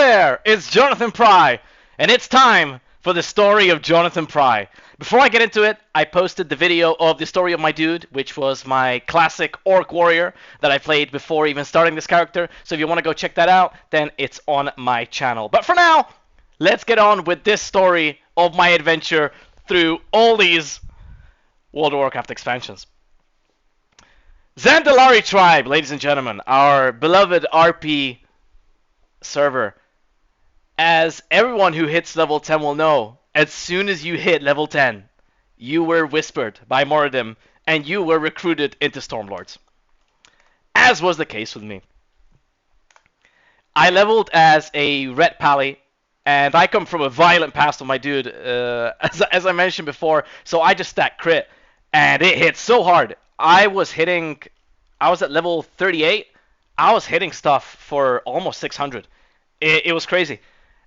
there! It's JonathanPrye, and it's time for the story of JonathanPrye. Before I get into it, I posted the video of the story of my dude, which was my classic orc warrior that I played before even starting this character. So if you want to go check that out, then it's on my channel. But for now, let's get on with this story of my adventure through all these World of Warcraft expansions. Zandalar tribe, ladies and gentlemen, our beloved RP server. As everyone who hits level 10 will know, as soon as you hit level 10, you were whispered by Moradin and you were recruited into Stormlords. As was the case with me. I leveled as a red pally, and I come from a violent past with my dude, as I mentioned before, so I just stacked crit, and it hit so hard. I was at level 38, I was hitting stuff for almost 600. It was crazy.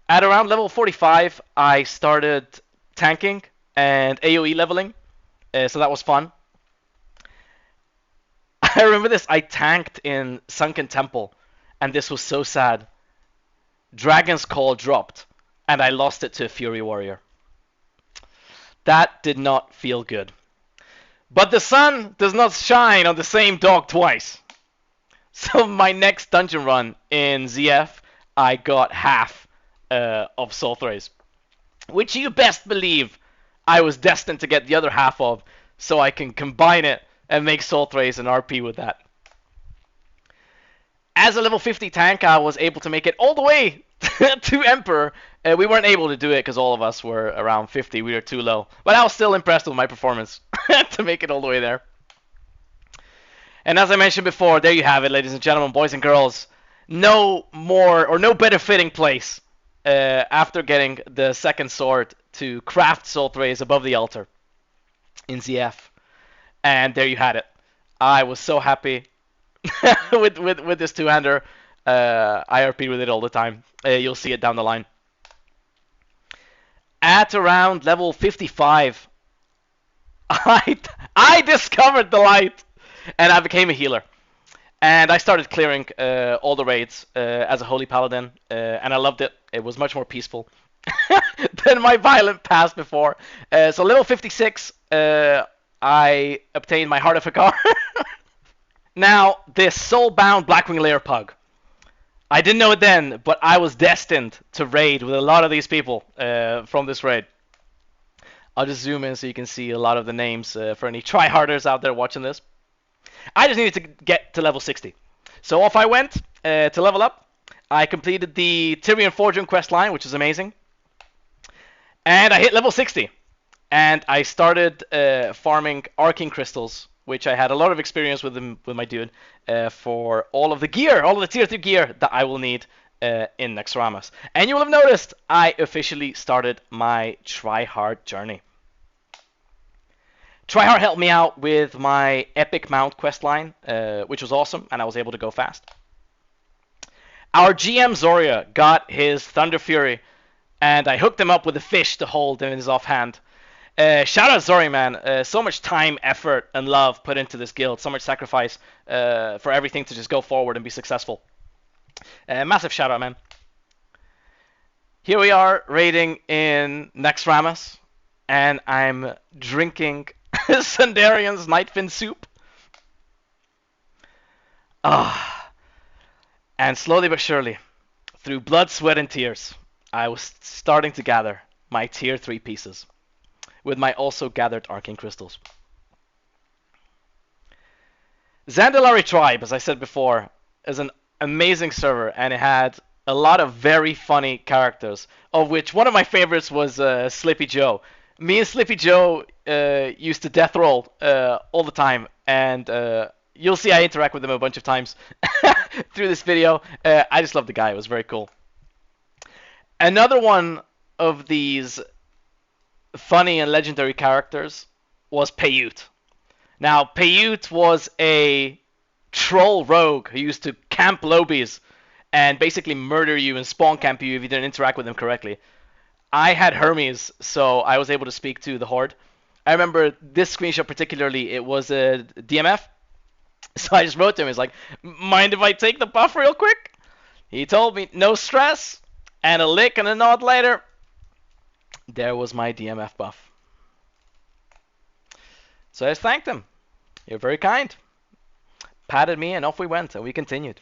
At around level 45, I started tanking and AoE leveling, so that was fun. I remember this, I tanked in Sunken Temple, and this was so sad. Dragon's Call dropped, and I lost it to a Fury Warrior. That did not feel good. But the sun does not shine on the same dog twice. So my next dungeon run in ZF, I got half of Soul Thrace, which you best believe I was destined to get the other half of, so I can combine it and make Soul Thrace and RP with that. As a level 50 tank, I was able to make it all the way to Emperor. We weren't able to do it because all of us were around 50. We were too low. But I was still impressed with my performance to make it all the way there. And as I mentioned before, there you have it, ladies and gentlemen, boys and girls. No more or no better fitting place after getting the second sword to craft Soul Thrace above the altar in ZF. And there you had it. I was so happy with this two-hander. I RP with it all the time. You'll see it down the line. At around level 55, I discovered the light, and I became a healer. And I started clearing all the raids as a holy paladin, and I loved it. It was much more peaceful than my violent past before. So level 56, I obtained my Heart of Hakar. Now, this soul-bound Blackwing Lair pug. I didn't know it then, but I was destined to raid with a lot of these people from this raid. I'll just zoom in so you can see a lot of the names for any tryharders out there watching this. I just needed to get to level 60. So off I went to level up. I completed the Tyrion Fortune quest line, which is amazing. And I hit level 60. And I started farming arcane crystals, which I had a lot of experience with my dude, for all of the gear, all of the tier 3 gear that I will need in Naxxramas. And you will have noticed I officially started my tryhard journey. Tryhard helped me out with my Epic Mount questline, which was awesome, and I was able to go fast. Our GM Zoria got his Thunder Fury, and I hooked him up with a fish to hold in his offhand. Shout out Zori, man. So much time, effort, and love put into this guild. So much sacrifice for everything to just go forward and be successful. Massive shout out, man. Here we are raiding in Naxxramas, and I'm drinking Sundarian's Nightfin soup. And slowly but surely, through blood, sweat, and tears, I was starting to gather my tier 3 pieces with my also gathered arcane crystals. Zandalar tribe, as I said before, is an amazing server, and it had a lot of very funny characters, of which one of my favorites was Slippy Joe. Me and Slippy Joe used to death roll all the time, and you'll see I interact with him a bunch of times through this video. I just love the guy. It was very cool. Another one of these funny and legendary characters was Paiute. Now, Paiute was a troll rogue who used to camp lobbies and basically murder you and spawn camp you if you didn't interact with him correctly. I had Hermes, so I was able to speak to the Horde. I remember this screenshot particularly, it was a DMF. So I just wrote to him, he's like, mind if I take the buff real quick? He told me, no stress. And a lick and a nod later, there was my DMF buff. So I just thanked him. You're very kind. Patted me and off we went, and we continued.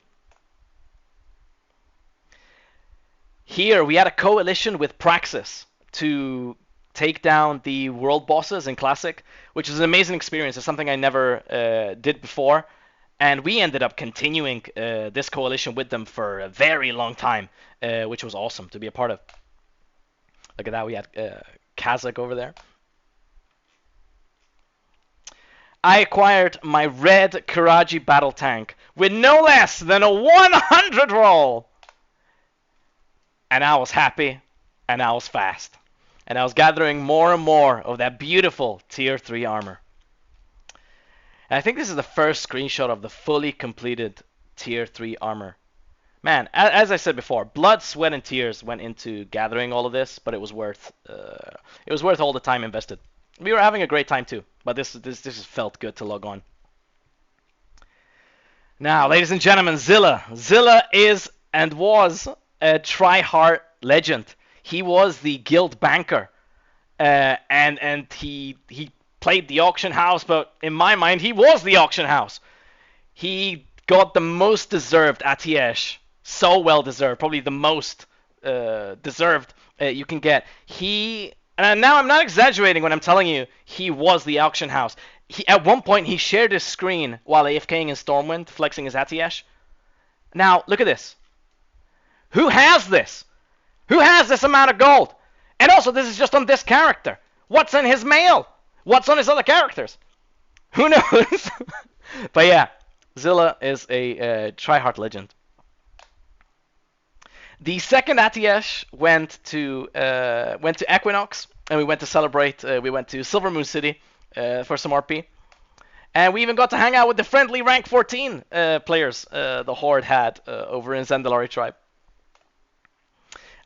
Here we had a coalition with Praxis to take down the world bosses in Classic, which is an amazing experience. It's something I never did before. And we ended up continuing this coalition with them for a very long time, which was awesome to be a part of. Look at that, we had Kazakh over there. I acquired my red Karaji battle tank with no less than a 100 roll. And I was happy, and I was fast. And I was gathering more and more of that beautiful tier 3 armor. And I think this is the first screenshot of the fully completed tier 3 armor. Man, as I said before, blood, sweat, and tears went into gathering all of this, but it was worth all the time invested. We were having a great time too, but this just felt good to log on. Now, ladies and gentlemen, Zilla. Zilla is and was a try-hard legend. He was the guild banker, and he played the auction house, but in my mind, he was the auction house. He got the most deserved Atiesh. So well deserved, probably the most deserved you can get. And now I'm not exaggerating when I'm telling you he was the auction house. At one point he shared his screen while AFKing in Stormwind, flexing his Atiesh. Now look at this. Who has this? Who has this amount of gold? And also this is just on this character. What's in his mail? What's on his other characters? Who knows? But yeah, Zilla is a tryhard legend. The second Atiesh went to Equinox, and we went to celebrate. We went to Silver Moon City for some RP, and we even got to hang out with the friendly rank 14 players the Horde had over in Zandalar tribe.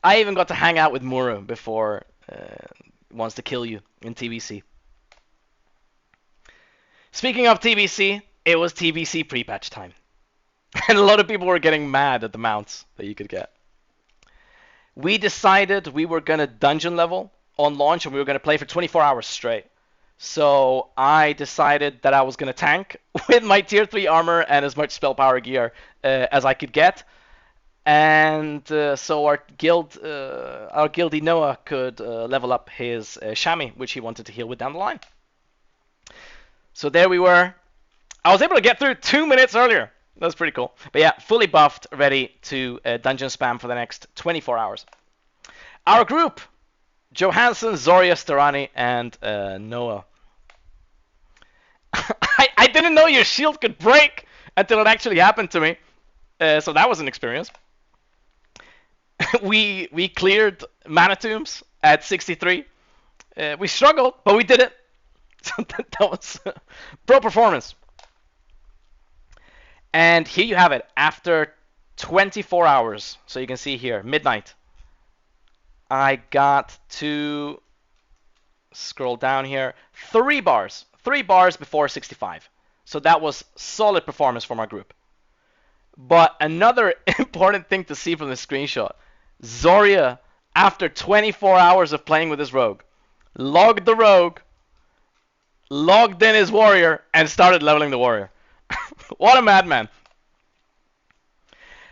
I even got to hang out with Muru before wants to kill you in TBC. Speaking of TBC, it was TBC pre-patch time, and a lot of people were getting mad at the mounts that you could get. We decided we were going to dungeon level on launch, and we were going to play for 24 hours straight. So I decided that I was going to tank with my tier 3 armor and as much spell power gear as I could get. And so our guildie Noah could level up his Shami, which he wanted to heal with down the line. So there we were. I was able to get through 2 minutes earlier. That's pretty cool. But yeah, fully buffed, ready to dungeon spam for the next 24 hours. Our group, Johansson, Zoria, Starani, and Noah. I didn't know your shield could break until it actually happened to me. So that was an experience. we cleared Mana Tombs at 63. We struggled, but we did it. So that was pro performance. And here you have it, after 24 hours, so you can see here, midnight, I got to scroll down here, 3 bars before 65. So that was solid performance from our group. But another important thing to see from the screenshot, Zoria, after 24 hours of playing with his rogue, logged the rogue, logged in his warrior, and started leveling the warrior. What a madman.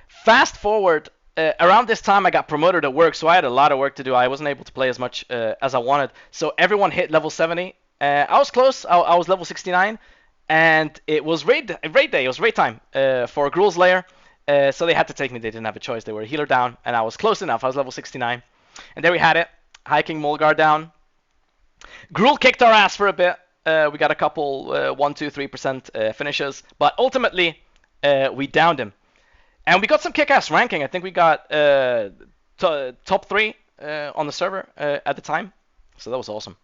Fast forward, around this time I got promoted at work, so I had a lot of work to do. I wasn't able to play as much as I wanted. So everyone hit level 70. I was close. I was level 69. And it was raid day. It was raid time for Gruul's Lair. So they had to take me. They didn't have a choice. They were a healer down. And I was close enough. I was level 69. And there we had it. Hiking Mulgar down. Gruul kicked our ass for a bit. We got a couple 1-2-3% finishes, but ultimately we downed him, and we got some kick-ass ranking. I think we got top 3 on the server at the time, so that was awesome.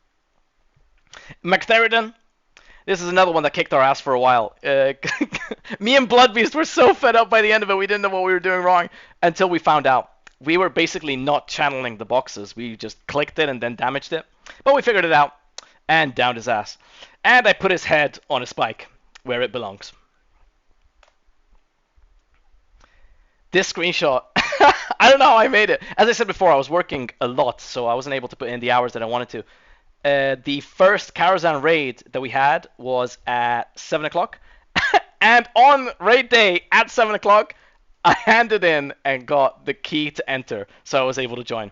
McTheridan, this is another one that kicked our ass for a while. Me and Bloodbeast were so fed up by the end of it, we didn't know what we were doing wrong until we found out. We were basically not channeling the boxes. We just clicked it and then damaged it, but we figured it out. And downed his ass. And I put his head on a spike, where it belongs. This screenshot I don't know how I made it. As I said before, I was working a lot, so I wasn't able to put in the hours that I wanted to. The first Karazhan raid that we had was at 7 o'clock. And on raid day at 7 o'clock, I handed in and got the key to enter, so I was able to join.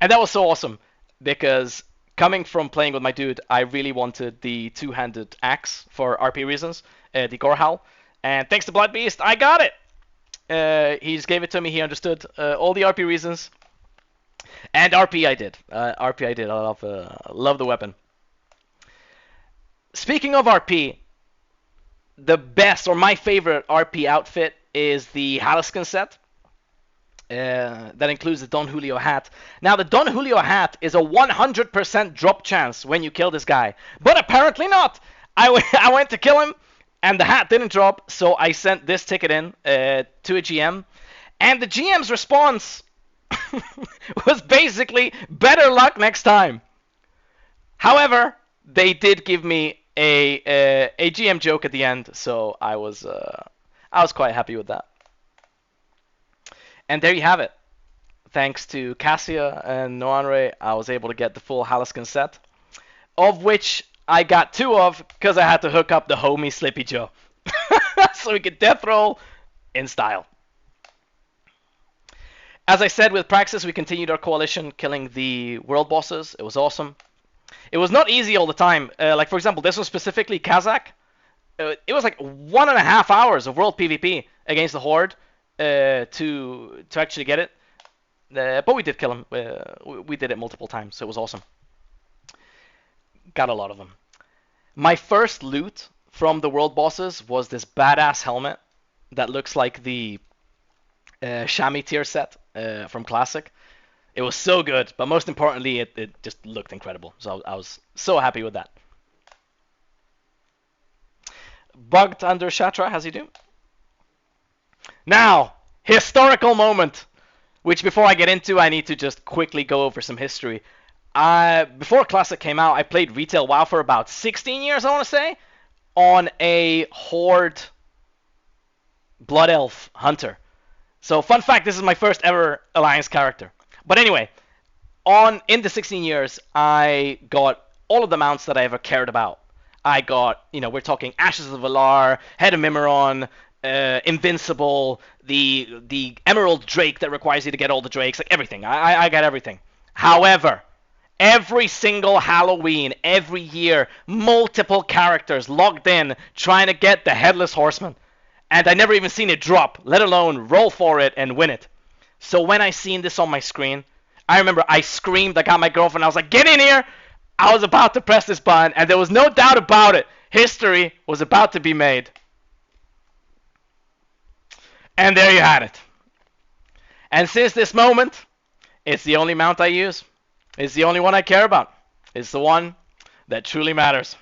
And that was so awesome, because coming from playing with my dude, I really wanted the two-handed axe for RP reasons, the Gorehowl. And thanks to Blood Beast, I got it! He just gave it to me, he understood all the RP reasons. And RP I did. RP I did. I love the weapon. Speaking of RP, the best or my favorite RP outfit is the Halaskin set. That includes the Don Julio hat. Now the Don Julio hat is a 100% drop chance when you kill this guy, but apparently not. I went to kill him, and the hat didn't drop, so I sent this ticket in to a GM, and the GM's response was basically better luck next time. However, they did give me a GM joke at the end, so I was quite happy with that. And there you have it. Thanks to Cassia and Noanre, I was able to get the full Halaskin set, of which I got 2 of because I had to hook up the homie Slippy Joe, so we could death roll in style. As I said, with Praxis, we continued our coalition, killing the world bosses. It was awesome. It was not easy all the time. Like, for example, this was specifically Kazakh. It was like 1.5 hours of world PvP against the Horde to actually get it. But we did kill him. We did it multiple times, so it was awesome. Got a lot of them. My first loot from the world bosses was this badass helmet that looks like the chamois tier set from Classic. It was so good, but most importantly, it just looked incredible. So I was so happy with that. Bugged under Shatra, how's he do? Now, historical moment, which before I get into, I need to just quickly go over some history. Before Classic came out, I played retail WoW for about 16 years, I want to say, on a Horde Blood Elf Hunter. So, fun fact, this is my first ever Alliance character. But anyway, in the 16 years, I got all of the mounts that I ever cared about. I got, we're talking Ashes of Valar, Head of Mimiron, Invincible, the Emerald Drake that requires you to get all the Drakes, like everything. I got everything. However, every single Halloween, every year, multiple characters logged in trying to get the headless horseman. And I never even seen it drop, let alone roll for it and win it. So when I seen this on my screen, I remember I screamed, I got my girlfriend, I was like, get in here! I was about to press this button, and there was no doubt about it. History was about to be made. And there you had it. And since this moment, it's the only mount I use. It's the only one I care about. It's the one that truly matters.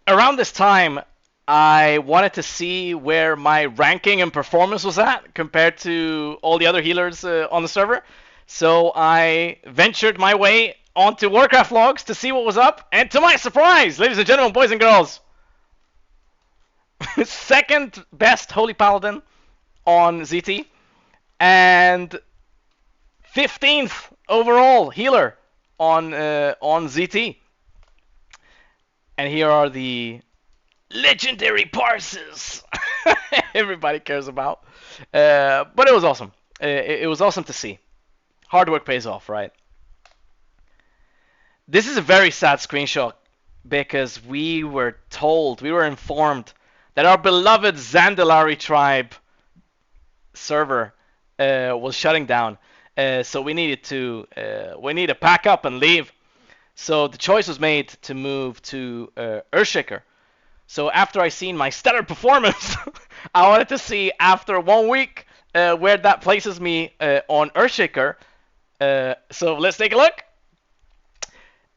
Around this time, I wanted to see where my ranking and performance was at compared to all the other healers on the server. So I ventured my way onto Warcraft logs to see what was up. And to my surprise, ladies and gentlemen, boys and girls, second best Holy Paladin on ZT, and 15th overall healer on ZT. And here are the legendary parses everybody cares about. But it was awesome. It was awesome to see. Hard work pays off, right? This is a very sad screenshot because we were informed that our beloved Zandalar tribe server was shutting down. So we needed to pack up and leave. So the choice was made to move to Earthshaker. So after I seen my stellar performance, I wanted to see after 1 week where that places me on Earthshaker. So let's take a look.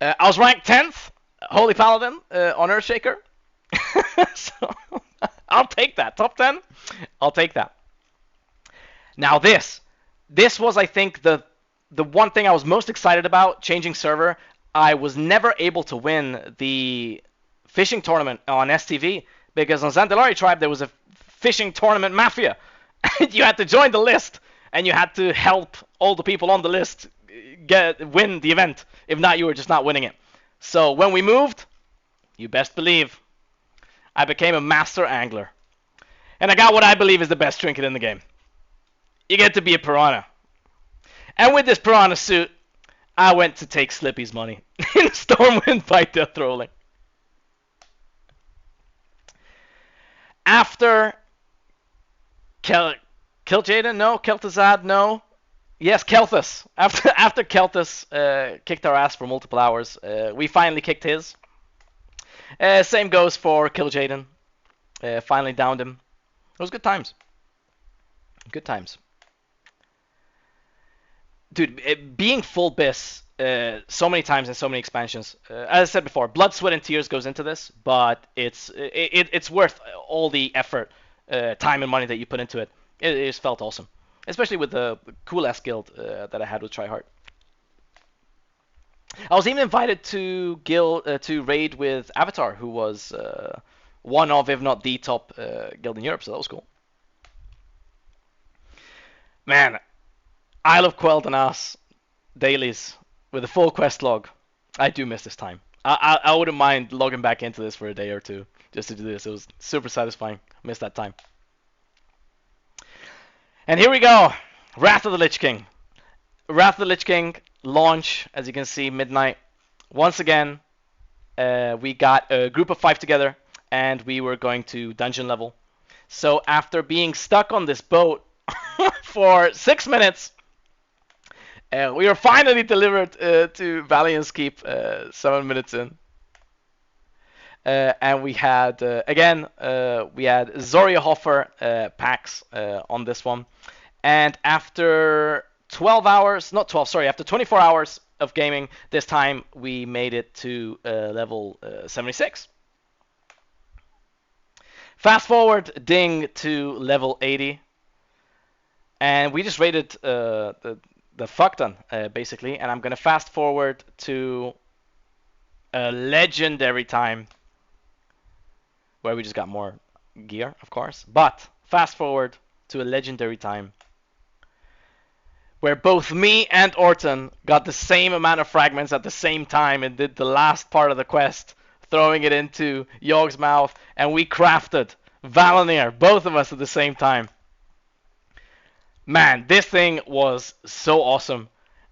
I was ranked 10th Holy Paladin on Earthshaker. So I'll take that. Top 10? I'll take that. Now this was, I think, the one thing I was most excited about changing server. I was never able to win the fishing tournament on STV because on Zandalar tribe there was a fishing tournament mafia. You had to join the list, and you had to help all the people on the list win the event. If not, you were just not winning it. So when we moved, you best believe, I became a master angler. And I got what I believe is the best trinket in the game. You get to be a piranha. And with this piranha suit, I went to take Slippy's money in Stormwind by death rolling. After Kil'jaeden? No. Kel'Thuzad? No. Yes, Kel'Thuz. After Kel'Thuz kicked our ass for multiple hours, we finally kicked his. Same goes for Kil'jaeden. Finally downed him. It was good times. Good times. Dude, being full bis so many times in so many expansions. As I said before, blood, sweat, and tears goes into this, but it's worth all the effort, time, and money that you put into it. It just felt awesome, especially with the cool ass guild that I had with Tryhard. I was even invited to raid with Avatar, who was one of, if not the top guild in Europe, so that was cool. Man, Isle of Quel'Danas dailies with a full quest log. I do miss this time. I wouldn't mind logging back into this for a day or two just to do this. It was super satisfying. Missed that time. And here we go. Wrath of the Lich King. Wrath of the Lich King launch, as you can see, midnight. Once again, we got a group of 5 together, and we were going to dungeon level. So after being stuck on this boat for 6 minutes, we were finally delivered to Valiant's Keep 7 minutes in. And we had, again, we had Zoriahofer packs on this one. And after 12 hours, not 12, sorry, after 24 hours of gaming, this time we made it to level 76. Fast forward, ding, to level 80. And we just raided the fuck ton, basically. And I'm going to fast forward to a legendary time where we just got more gear, of course. But fast forward to a legendary time where both me and Orton got the same amount of fragments at the same time and did the last part of the quest, throwing it into Yog's mouth, and we crafted Valinir, both of us at the same time. Man, this thing was so awesome.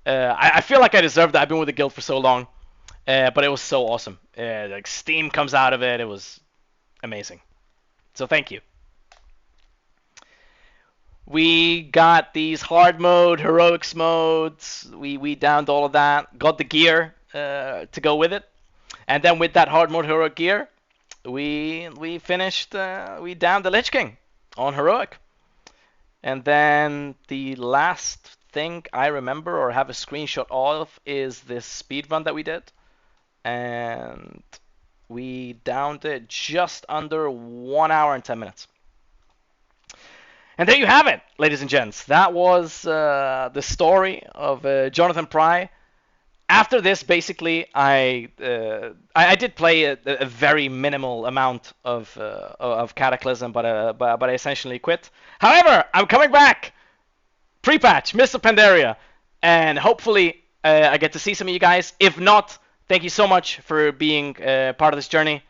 I feel like I deserved that. I've been with the guild for so long, but it was so awesome. Like steam comes out of it. It was amazing. So thank you. We got these hard mode, heroics modes. We downed all of that. Got the gear to go with it, and then with that hard mode heroic gear, we finished. We downed the Lich King on heroic, and then the last thing I remember or have a screenshot of is this speed run that we did, and we downed it just under 1 hour and 10 minutes. And there you have it, ladies and gents. That was the story of JonathanPrye. After this, basically, I did play a very minimal amount of Cataclysm, but I essentially quit. However, I'm coming back, pre-patch, Mists of Pandaria, and hopefully I get to see some of you guys. If not, thank you so much for being part of this journey.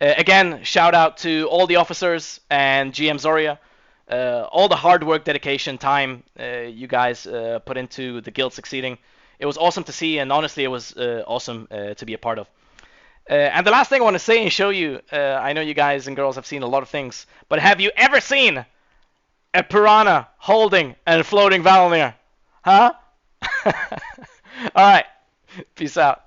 Again, shout out to all the officers and GM Zoria. All the hard work, dedication, time you guys put into the guild succeeding. It was awesome to see, and honestly, it was awesome to be a part of. And the last thing I want to say and show you, I know you guys and girls have seen a lot of things, but have you ever seen a piranha holding and floating Valinir? Huh? Alright, peace out.